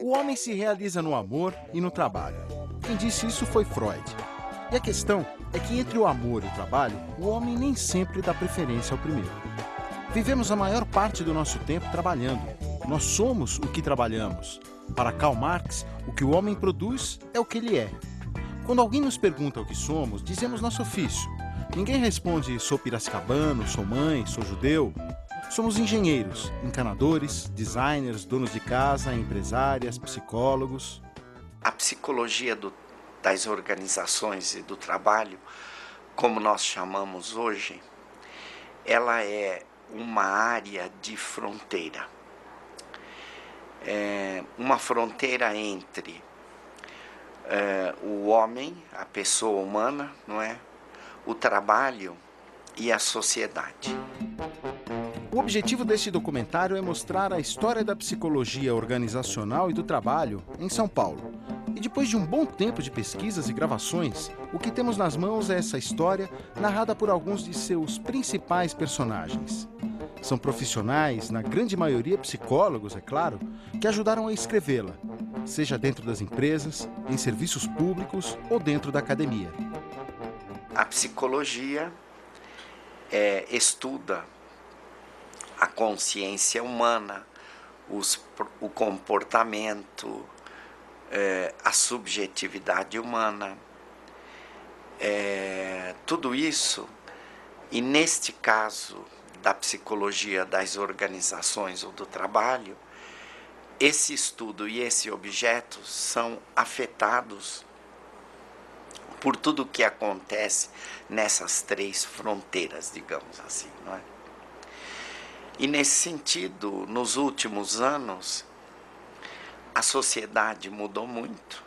O homem se realiza no amor e no trabalho. Quem disse isso foi Freud. E a questão é que entre o amor e o trabalho, o homem nem sempre dá preferência ao primeiro. Vivemos a maior parte do nosso tempo trabalhando. Nós somos o que trabalhamos. Para Karl Marx, o que o homem produz é o que ele é. Quando alguém nos pergunta o que somos, dizemos nosso ofício. Ninguém responde: sou piracicabano, sou mãe, sou judeu. Somos engenheiros, encanadores, designers, donos de casa, empresárias, psicólogos. A psicologia das organizações e do trabalho, como nós chamamos hoje, ela é uma área de fronteira. É uma fronteira entre o homem, a pessoa humana, não é? O trabalho e a sociedade. O objetivo deste documentário é mostrar a história da psicologia organizacional e do trabalho em São Paulo. E depois de um bom tempo de pesquisas e gravações, o que temos nas mãos é essa história narrada por alguns de seus principais personagens. São profissionais, na grande maioria psicólogos, é claro, que ajudaram a escrevê-la, seja dentro das empresas, em serviços públicos ou dentro da academia. A psicologia estuda a consciência humana, o comportamento, a subjetividade humana, tudo isso. E neste caso da psicologia das organizações ou do trabalho, esse estudo e esse objeto são afetados por tudo o que acontece nessas três fronteiras, digamos assim, não é? E nesse sentido, nos últimos anos, a sociedade mudou muito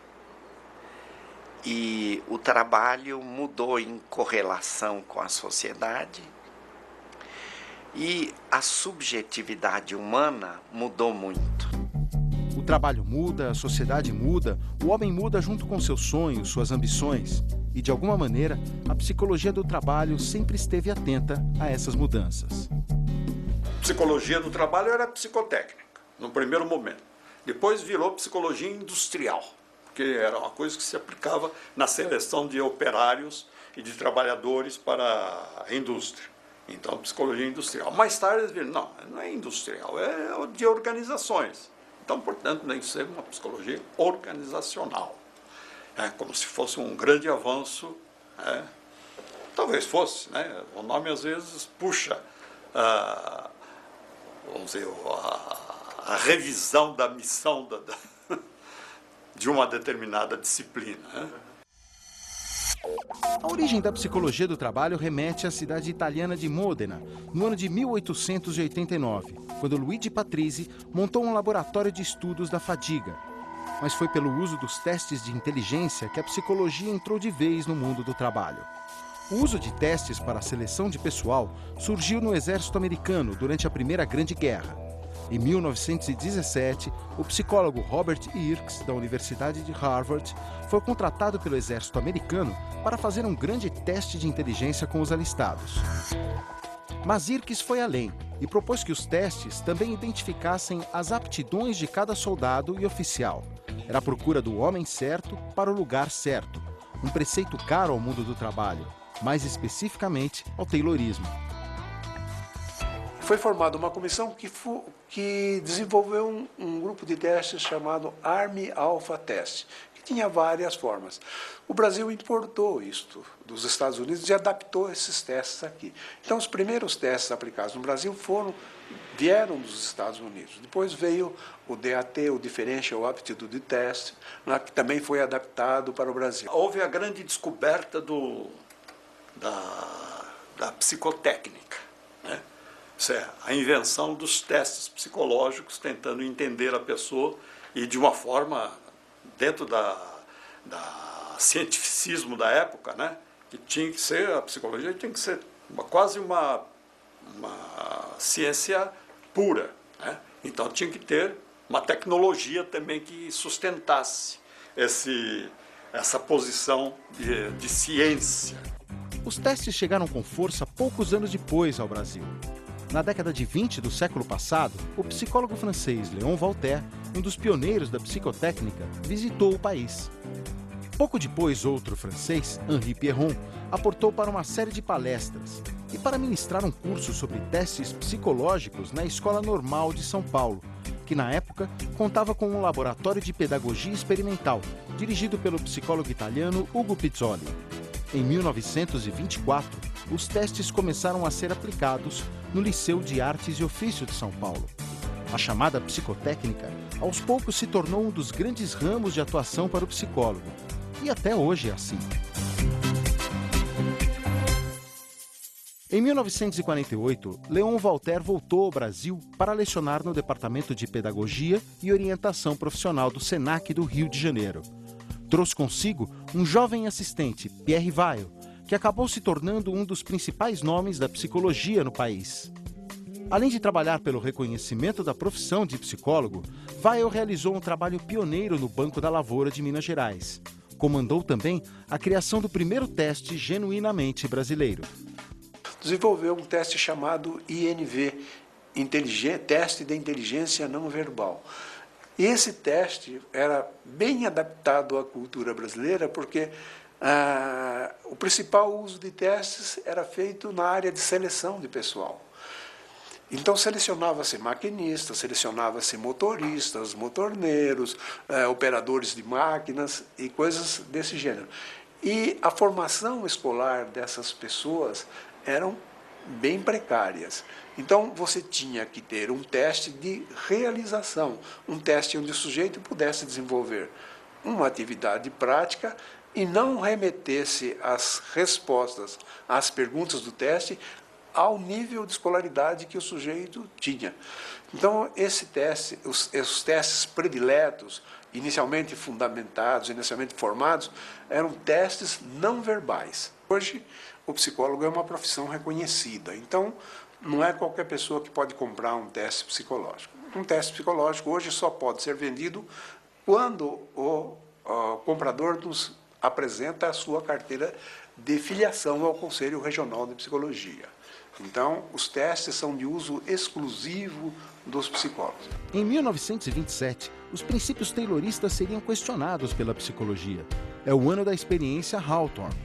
e o trabalho mudou em correlação com a sociedade e a subjetividade humana mudou muito. O trabalho muda, a sociedade muda, o homem muda junto com seus sonhos, suas ambições. E, de alguma maneira, a psicologia do trabalho sempre esteve atenta a essas mudanças. Psicologia do trabalho era psicotécnica, no primeiro momento. Depois virou psicologia industrial, porque era uma coisa que se aplicava na seleção de operários e de trabalhadores para a indústria. Então, psicologia industrial. Mais tarde eles viram, não é industrial, é de organizações. Então, portanto, tem que ser uma psicologia organizacional. É como se fosse um grande avanço, talvez fosse, né? O nome às vezes puxa, vamos dizer, a revisão da missão de uma determinada disciplina. Né? A origem da psicologia do trabalho remete à cidade italiana de Modena, no ano de 1889, quando Luigi Patrizzi montou um laboratório de estudos da fadiga. Mas foi pelo uso dos testes de inteligência que a psicologia entrou de vez no mundo do trabalho. O uso de testes para a seleção de pessoal surgiu no exército americano durante a Primeira Grande Guerra. Em 1917, o psicólogo Robert Irks, da Universidade de Harvard, foi contratado pelo exército americano para fazer um grande teste de inteligência com os alistados. Mas Irks foi além e propôs que os testes também identificassem as aptidões de cada soldado e oficial. Era a procura do homem certo para o lugar certo, um preceito caro ao mundo do trabalho, mais especificamente ao taylorismo. Foi formada uma comissão que desenvolveu um grupo de testes chamado Army Alpha Test, que tinha várias formas. O Brasil importou isto dos Estados Unidos e adaptou esses testes aqui. Então, os primeiros testes aplicados no Brasil vieram dos Estados Unidos. Depois veio o DAT, o Differential Aptitude Test, que também foi adaptado para o Brasil. Houve a grande descoberta da psicotécnica, né? Isso é, a invenção dos testes psicológicos, tentando entender a pessoa e de uma forma, dentro da cientificismo da época, né? Que tinha que ser, a psicologia tinha que ser quase uma ciência pura, né? Então tinha que ter uma tecnologia também que sustentasse essa posição de ciência. Os testes chegaram com força poucos anos depois ao Brasil. Na década de 20 do século passado, o psicólogo francês Léon Walter, um dos pioneiros da psicotécnica, visitou o país. Pouco depois, outro francês, Henri Pierron, aportou para uma série de palestras e para ministrar um curso sobre testes psicológicos na Escola Normal de São Paulo, que na época contava com um laboratório de pedagogia experimental, dirigido pelo psicólogo italiano Ugo Pizzoli. Em 1924, os testes começaram a ser aplicados no Liceu de Artes e Ofício de São Paulo. A chamada psicotécnica, aos poucos se tornou um dos grandes ramos de atuação para o psicólogo. E até hoje é assim. Em 1948, Léon Walter voltou ao Brasil para lecionar no Departamento de Pedagogia e Orientação Profissional do SENAC do Rio de Janeiro. Trouxe consigo um jovem assistente, Pierre Weil, que acabou se tornando um dos principais nomes da psicologia no país. Além de trabalhar pelo reconhecimento da profissão de psicólogo, Weil realizou um trabalho pioneiro no Banco da Lavoura de Minas Gerais. Comandou também a criação do primeiro teste genuinamente brasileiro. Desenvolveu um teste chamado INV, Teste de Inteligência Não Verbal. E esse teste era bem adaptado à cultura brasileira, porque o principal uso de testes era feito na área de seleção de pessoal. Então, selecionava-se maquinistas, selecionava-se motoristas, motorneiros, operadores de máquinas e coisas desse gênero. E a formação escolar dessas pessoas eram bem precárias. Então, você tinha que ter um teste de realização, um teste onde o sujeito pudesse desenvolver uma atividade prática e não remetesse as respostas às perguntas do teste ao nível de escolaridade que o sujeito tinha. Então, esse teste, os testes prediletos, inicialmente fundamentados, inicialmente formados, eram testes não verbais. Hoje, o psicólogo é uma profissão reconhecida, então não é qualquer pessoa que pode comprar um teste psicológico. Um teste psicológico hoje só pode ser vendido quando o comprador nos apresenta a sua carteira de filiação ao Conselho Regional de Psicologia. Então, os testes são de uso exclusivo dos psicólogos. Em 1927, os princípios tayloristas seriam questionados pela psicologia. É o ano da experiência Hawthorne.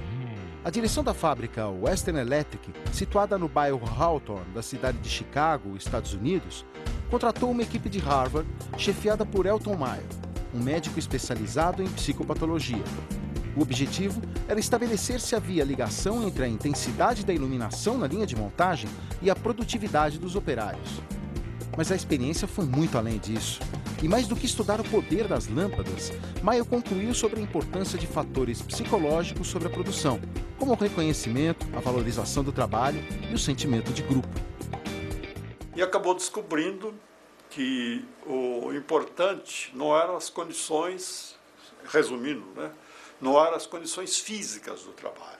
A direção da fábrica Western Electric, situada no bairro Hawthorne, da cidade de Chicago, Estados Unidos, contratou uma equipe de Harvard, chefiada por Elton Meyer, um médico especializado em psicopatologia. O objetivo era estabelecer se havia ligação entre a intensidade da iluminação na linha de montagem e a produtividade dos operários. Mas a experiência foi muito além disso. E mais do que estudar o poder das lâmpadas, Meyer concluiu sobre a importância de fatores psicológicos sobre a produção, como o reconhecimento, a valorização do trabalho e o sentimento de grupo. E acabou descobrindo que o importante não eram as condições, resumindo, não eram as condições físicas do trabalho,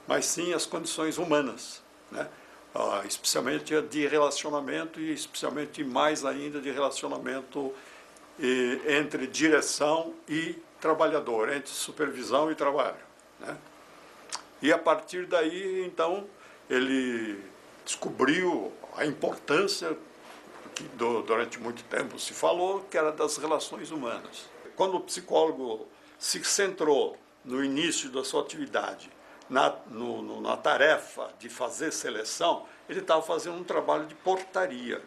mas sim as condições humanas, especialmente de relacionamento e especialmente mais ainda de relacionamento entre direção e trabalhador, entre supervisão e trabalho. E a partir daí, então, ele descobriu a importância que durante muito tempo se falou, que era das relações humanas. Quando o psicólogo se centrou no início da sua atividade na tarefa de fazer seleção, ele estava fazendo um trabalho de portaria,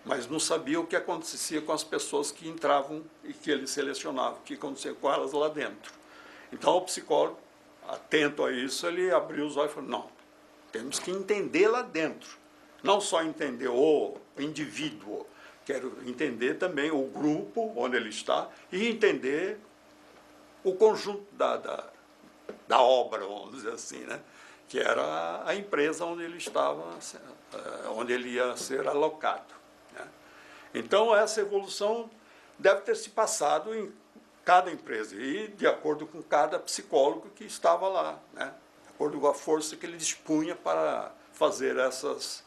mas não sabia o que acontecia com as pessoas que entravam e que ele selecionava, o que acontecia com elas lá dentro. Então o psicólogo, atento a isso, ele abriu os olhos e falou, não, temos que entender lá dentro, não só entender o indivíduo, quero entender também o grupo onde ele está e entender o conjunto da obra, vamos dizer assim, que era a empresa onde ele estava, onde ele ia ser alocado. Então, essa evolução deve ter se passado em cada empresa e de acordo com cada psicólogo que estava lá, de acordo com a força que ele dispunha para fazer essas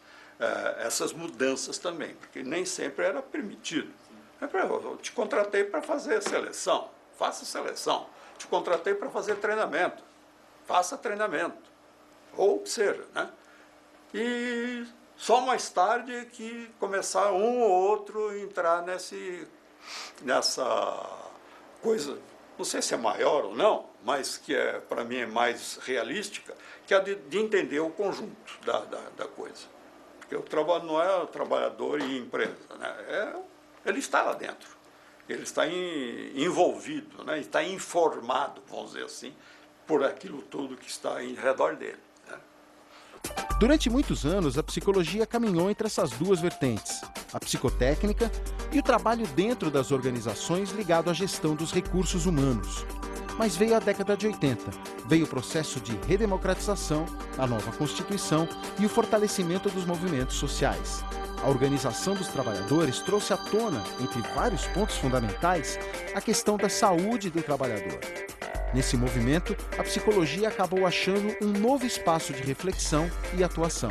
mudanças também, porque nem sempre era permitido. Eu te contratei para fazer seleção, faça seleção. Te contratei para fazer treinamento, faça treinamento. ou o que seja, né? E só mais tarde que começar um ou outro a entrar nessa coisa, não sei se é maior ou não, mas que para mim é mais realística, que é a de entender o conjunto da coisa. Porque o trabalho não é o trabalhador e empresa, né? Ele está lá dentro, ele está envolvido, né? Está informado, vamos dizer assim, por aquilo tudo que está em redor dele. Durante muitos anos, a psicologia caminhou entre essas duas vertentes, a psicotécnica e o trabalho dentro das organizações ligado à gestão dos recursos humanos. Mas veio a década de 80, veio o processo de redemocratização, a nova Constituição e o fortalecimento dos movimentos sociais. A Organização dos Trabalhadores trouxe à tona, entre vários pontos fundamentais, a questão da saúde do trabalhador. Nesse movimento, a psicologia acabou achando um novo espaço de reflexão e atuação.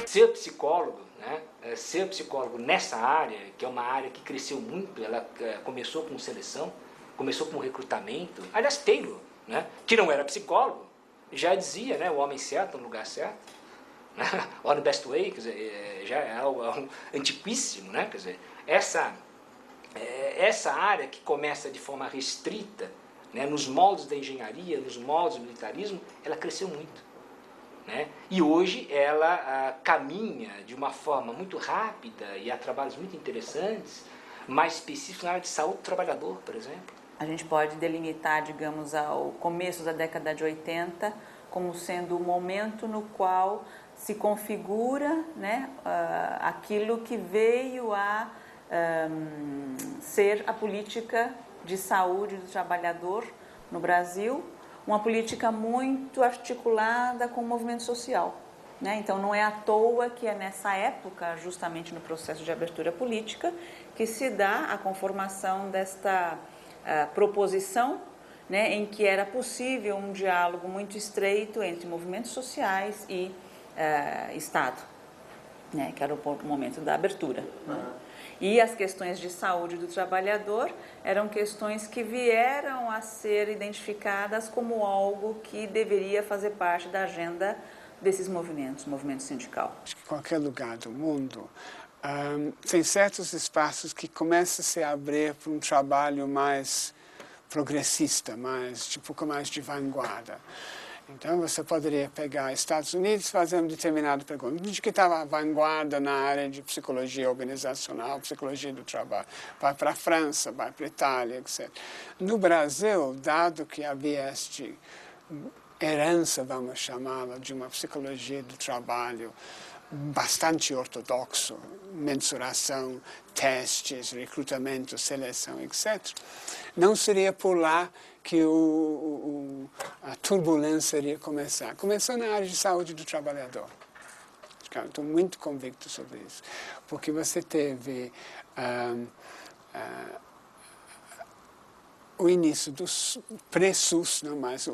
Ser psicólogo, né? Ser psicólogo nessa área, que é uma área que cresceu muito, ela começou com seleção, começou com recrutamento. Aliás, Taylor, né? Que não era psicólogo, já dizia, né? O homem certo no lugar certo, né? Or the best way, quer dizer, já é algo antiquíssimo, né? Quer dizer, essa área que começa de forma restrita, né, nos moldes da engenharia, nos moldes do militarismo, ela cresceu muito. Né? E hoje ela caminha de uma forma muito rápida e há trabalhos muito interessantes, mais específicos na área de saúde do trabalhador, por exemplo. A gente pode delimitar, digamos, ao começo da década de 80 como sendo o momento no qual se configura, né, aquilo que veio a ser a política de saúde do trabalhador no Brasil, uma política muito articulada com o movimento social. Né? Então, não é à toa que é nessa época, justamente no processo de abertura política, que se dá a conformação desta proposição, né, em que era possível um diálogo muito estreito entre movimentos sociais e Estado, né, que era o momento da abertura. Né? E as questões de saúde do trabalhador eram questões que vieram a ser identificadas como algo que deveria fazer parte da agenda desses movimentos, movimento sindical. Acho que em qualquer lugar do mundo tem certos espaços que começam a se abrir para um trabalho mais progressista, mais de vanguarda. Então, você poderia pegar Estados Unidos e fazer uma determinada pergunta. De que estava a vanguarda na área de psicologia organizacional, psicologia do trabalho. Vai para a França, vai para a Itália, etc. No Brasil, dado que havia esta herança, vamos chamá-la, de uma psicologia do trabalho bastante ortodoxo, mensuração, testes, recrutamento, seleção, etc., não seria por lá que a turbulência iria começar. Começou na área de saúde do trabalhador. Estou muito convicto sobre isso. Porque você teve o início do pré-SUS, não mais,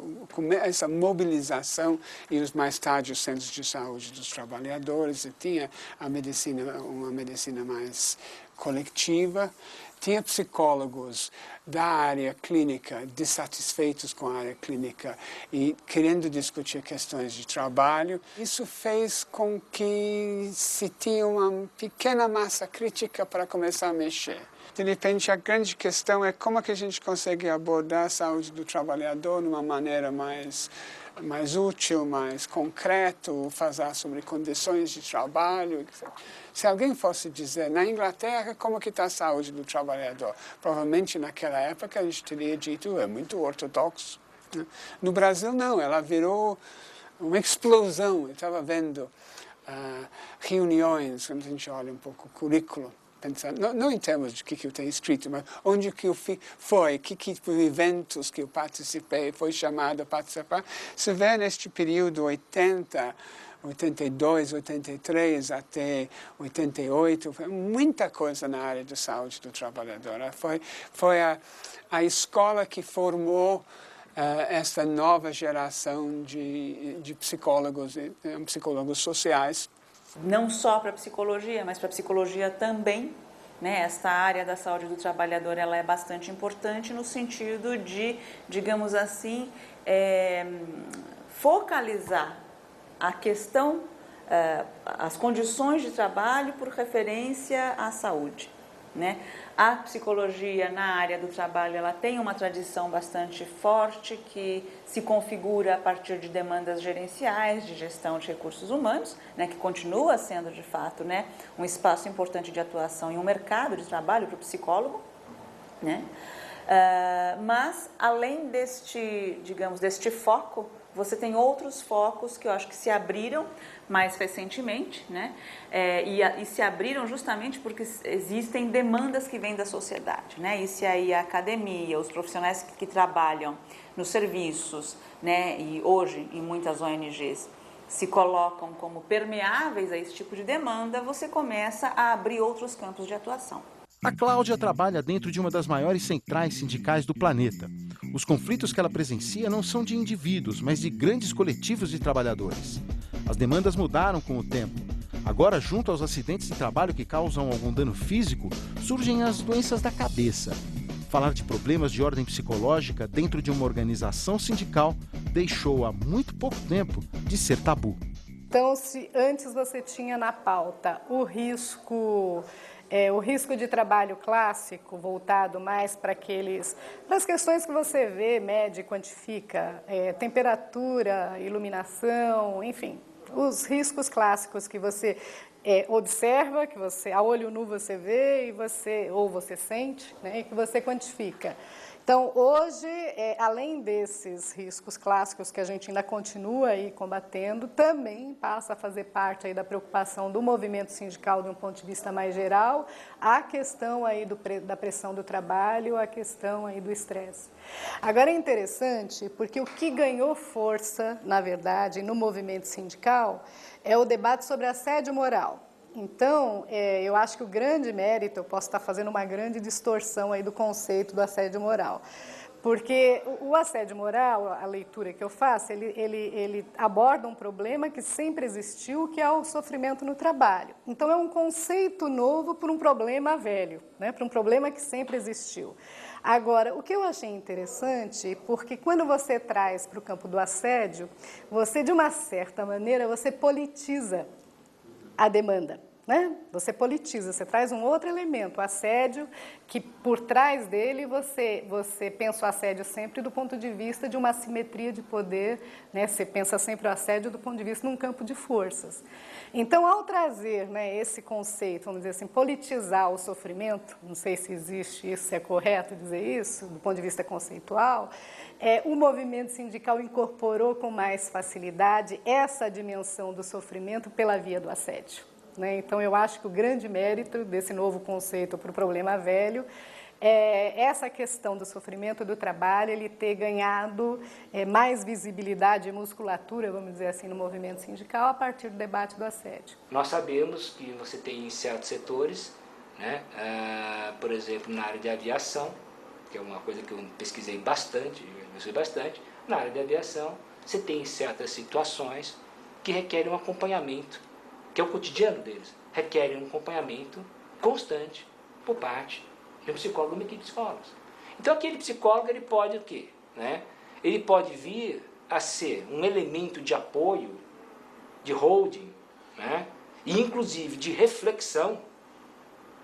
essa mobilização e os mais tarde os centros de saúde dos trabalhadores, e tinha uma medicina mais coletiva, tinha psicólogos da área clínica dissatisfeitos com a área clínica e querendo discutir questões de trabalho. Isso fez com que se tinha uma pequena massa crítica para começar a mexer. De repente, a grande questão é como é que a gente consegue abordar a saúde do trabalhador de uma maneira mais útil, mais concreto, falar sobre condições de trabalho, etc. Se alguém fosse dizer, na Inglaterra, como que está a saúde do trabalhador? Provavelmente, naquela época, a gente teria dito, é muito ortodoxo. Né? No Brasil, não, ela virou uma explosão. Eu estava vendo reuniões, quando a gente olha um pouco o currículo, pensando, não em termos de que eu tenho escrito, mas onde que eu fui, que eventos que eu participei, foi chamado a participar. Se vê neste período 80, 82, 83 até 88, foi muita coisa na área da saúde do trabalhador. Foi a escola que formou esta nova geração de psicólogos sociais. Não só para a psicologia, mas para a psicologia também, né? Esta área da saúde do trabalhador ela é bastante importante no sentido de, digamos assim, focalizar a questão, as condições de trabalho por referência à saúde, né? A psicologia na área do trabalho, ela tem uma tradição bastante forte que se configura a partir de demandas gerenciais, de gestão de recursos humanos, né, que continua sendo, de fato, né, um espaço importante de atuação em um mercado de trabalho para o psicólogo, né? Mas, além deste, digamos, deste foco, você tem outros focos que eu acho que se abriram mais recentemente, né? E se abriram justamente porque existem demandas que vêm da sociedade, né? E se aí a academia, os profissionais que trabalham nos serviços, né? E hoje em muitas ONGs se colocam como permeáveis a esse tipo de demanda, você começa a abrir outros campos de atuação. A Cláudia trabalha dentro de uma das maiores centrais sindicais do planeta. Os conflitos que ela presencia não são de indivíduos, mas de grandes coletivos de trabalhadores. As demandas mudaram com o tempo. Agora, junto aos acidentes de trabalho que causam algum dano físico, surgem as doenças da cabeça. Falar de problemas de ordem psicológica dentro de uma organização sindical deixou há muito pouco tempo de ser tabu. Então, se antes você tinha na pauta o risco de trabalho clássico, voltado mais para as questões que você vê, mede, quantifica, temperatura, iluminação, enfim, os riscos clássicos que você observa, que você a olho nu você vê ou você sente, né, e que você quantifica. Então, hoje, além desses riscos clássicos que a gente ainda continua aí combatendo, também passa a fazer parte aí da preocupação do movimento sindical de um ponto de vista mais geral, a questão aí da pressão do trabalho, a questão aí do estresse. Agora é interessante porque o que ganhou força, na verdade, no movimento sindical é o debate sobre assédio moral. Então, eu acho que o grande mérito, eu posso estar fazendo uma grande distorção aí do conceito do assédio moral, porque o assédio moral, a leitura que eu faço, ele aborda um problema que sempre existiu, que é o sofrimento no trabalho. Então, é um conceito novo para um problema velho, né, para um problema que sempre existiu. Agora, o que eu achei interessante, porque quando você traz para o campo do assédio, você, de uma certa maneira, você politiza a demanda, né? Você politiza, você traz um outro elemento, o assédio, que por trás dele você pensa o assédio sempre do ponto de vista de uma assimetria de poder, né? Você pensa sempre o assédio do ponto de vista de um campo de forças. Então, ao trazer, né, esse conceito, vamos dizer assim, politizar o sofrimento, não sei se existe isso, se é correto dizer isso, do ponto de vista conceitual, o movimento sindical incorporou com mais facilidade essa dimensão do sofrimento pela via do assédio, né? Então, eu acho que o grande mérito desse novo conceito para o problema velho é essa questão do sofrimento do trabalho, ele ter ganhado mais visibilidade e musculatura, vamos dizer assim, no movimento sindical a partir do debate do assédio. Nós sabemos que você tem em certos setores, né, por exemplo, na área de aviação, que é uma coisa que eu pesquisei bastante, na área de aviação, você tem certas situações que requerem um acompanhamento, que é o cotidiano deles, requerem um acompanhamento constante por parte de um psicólogo, de uma equipe de psicólogos. Então, aquele psicólogo, ele pode o quê? Né? Ele pode vir a ser um elemento de apoio, de holding, né? E inclusive de reflexão,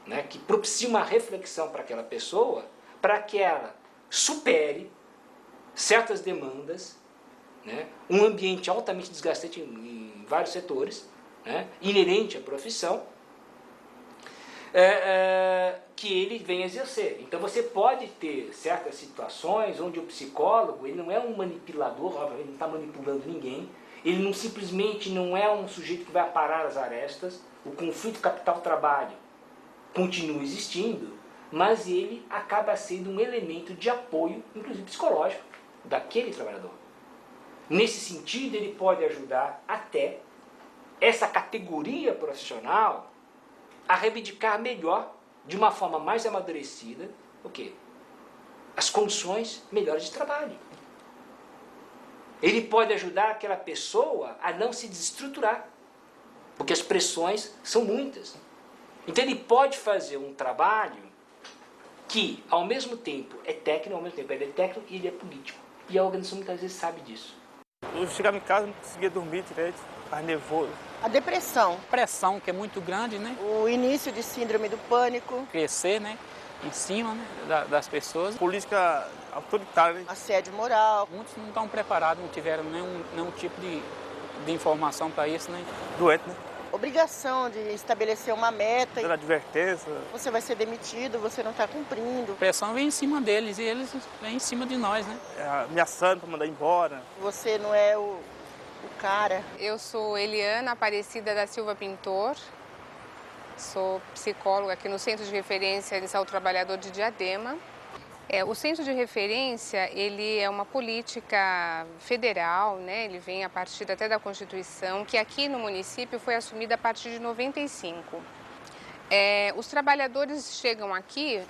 né? Que propicia uma reflexão para aquela pessoa, para que ela supere certas demandas, né? Um ambiente altamente desgastante em vários setores, né? Inerente à profissão, que ele vem exercer. Então você pode ter certas situações onde o psicólogo, ele não é um manipulador, obviamente, ele não está manipulando ninguém, ele não simplesmente não é um sujeito que vai aparar as arestas, o conflito capital-trabalho continua existindo, mas ele acaba sendo um elemento de apoio, inclusive psicológico, daquele trabalhador. Nesse sentido, ele pode ajudar até essa categoria profissional a reivindicar melhor, de uma forma mais amadurecida, o quê? As condições melhores de trabalho. Ele pode ajudar aquela pessoa a não se desestruturar, porque as pressões são muitas. Então ele pode fazer um trabalho que, ao mesmo tempo, é técnico, ao mesmo tempo ele é técnico e ele é político. E a organização muitas vezes sabe disso. Eu chegava em casa, não conseguia dormir direito. mais nervoso. A depressão. Pressão, que é muito grande, né? O início de síndrome do pânico. Crescer, né? Em cima, né? das pessoas. Política autoritária, né? Assédio moral. Muitos não estão preparados, não tiveram nenhum tipo de informação para isso, né? Doente, né? Obrigação de estabelecer uma meta. Pela advertência. Você vai ser demitido, você não está cumprindo. A pressão vem em cima deles e eles vêm em cima de nós, né? Ameaçando para mandar embora. Você não é o cara. Eu sou Eliana Aparecida da Silva Pintor. Sou psicóloga aqui no Centro de Referência de Saúde do Trabalhador de Diadema. O Centro de Referência, ele é uma política federal, né? Ele vem a partir até da Constituição, que aqui no município foi assumida a partir de 95. Os trabalhadores chegam aqui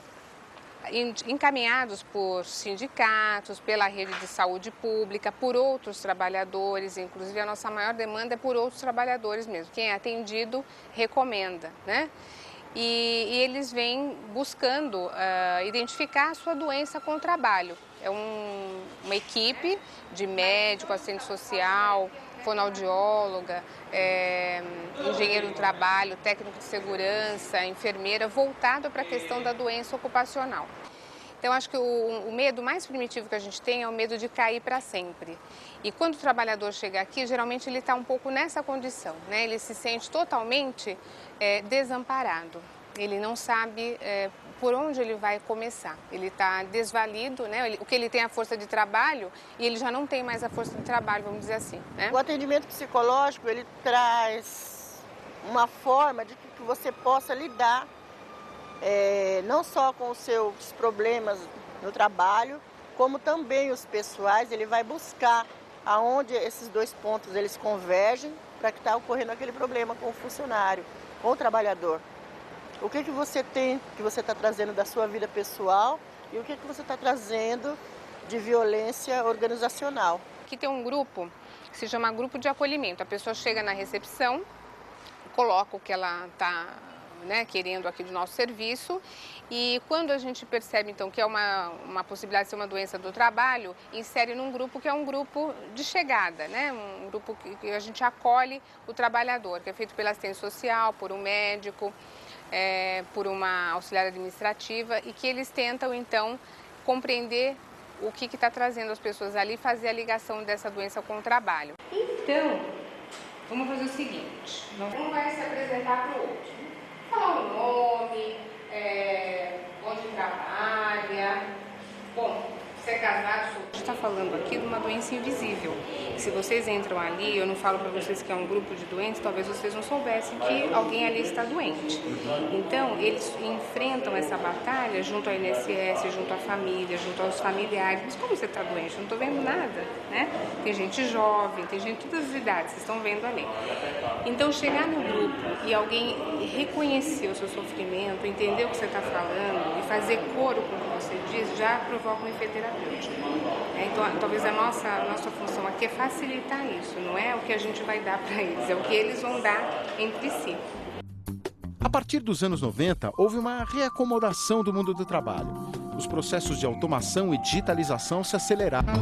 encaminhados por sindicatos, pela rede de saúde pública, por outros trabalhadores, inclusive a nossa maior demanda é por outros trabalhadores mesmo. Quem é atendido recomenda, né? E eles vêm buscando identificar a sua doença com o trabalho. É uma equipe de médico, assistente social, fonoaudióloga, engenheiro do trabalho, técnico de segurança, enfermeira, voltado para a questão da doença ocupacional. Então, acho que o medo mais primitivo que a gente tem é o medo de cair para sempre. E quando o trabalhador chega aqui, geralmente ele está um pouco nessa condição, né? Ele se sente totalmente desamparado. Ele não sabe por onde ele vai começar. Ele está desvalido, né? O que ele tem é a força de trabalho e ele já não tem mais a força de trabalho, vamos dizer assim, né? O atendimento psicológico, ele traz uma forma de que você possa lidar não só com os seus problemas no trabalho, como também os pessoais. Ele vai buscar aonde esses dois pontos eles convergem para que está ocorrendo aquele problema com o funcionário, com o trabalhador. O que você tem, que você está trazendo da sua vida pessoal e o que você está trazendo de violência organizacional. Aqui tem um grupo que se chama grupo de acolhimento. A pessoa chega na recepção, coloca o que ela está querendo aqui do nosso serviço e quando a gente percebe então que é uma possibilidade de ser uma doença do trabalho, insere num grupo que é um grupo de chegada, né? Um grupo que a gente acolhe o trabalhador, que é feito pela assistente social, por um médico, por uma auxiliar administrativa e que eles tentam então compreender o que está trazendo as pessoas ali e fazer a ligação dessa doença com o trabalho. Então, vamos fazer o seguinte, um vai se apresentar para o outro. Falar o nome, onde trabalha. Bom, você é casado, a gente está falando aqui de uma doença invisível. Se vocês entram ali, eu não falo para vocês que é um grupo de doentes, talvez vocês não soubessem que alguém ali está doente. Então, eles enfrentam essa batalha junto ao INSS, junto à família, junto aos familiares. Mas como você está doente? Eu não estou vendo nada, né? Tem gente jovem, tem gente de todas as idades, vocês estão vendo ali. Então, chegar no grupo e alguém reconhecer o seu sofrimento, entender o que você está falando e fazer coro com o que você diz, já provoca um efeito terapêutico. Então, talvez a nossa função aqui é facilitar isso, não é o que a gente vai dar para eles, é o que eles vão dar entre si. A partir dos anos 90, houve uma reacomodação do mundo do trabalho. Os processos de automação e digitalização se aceleraram.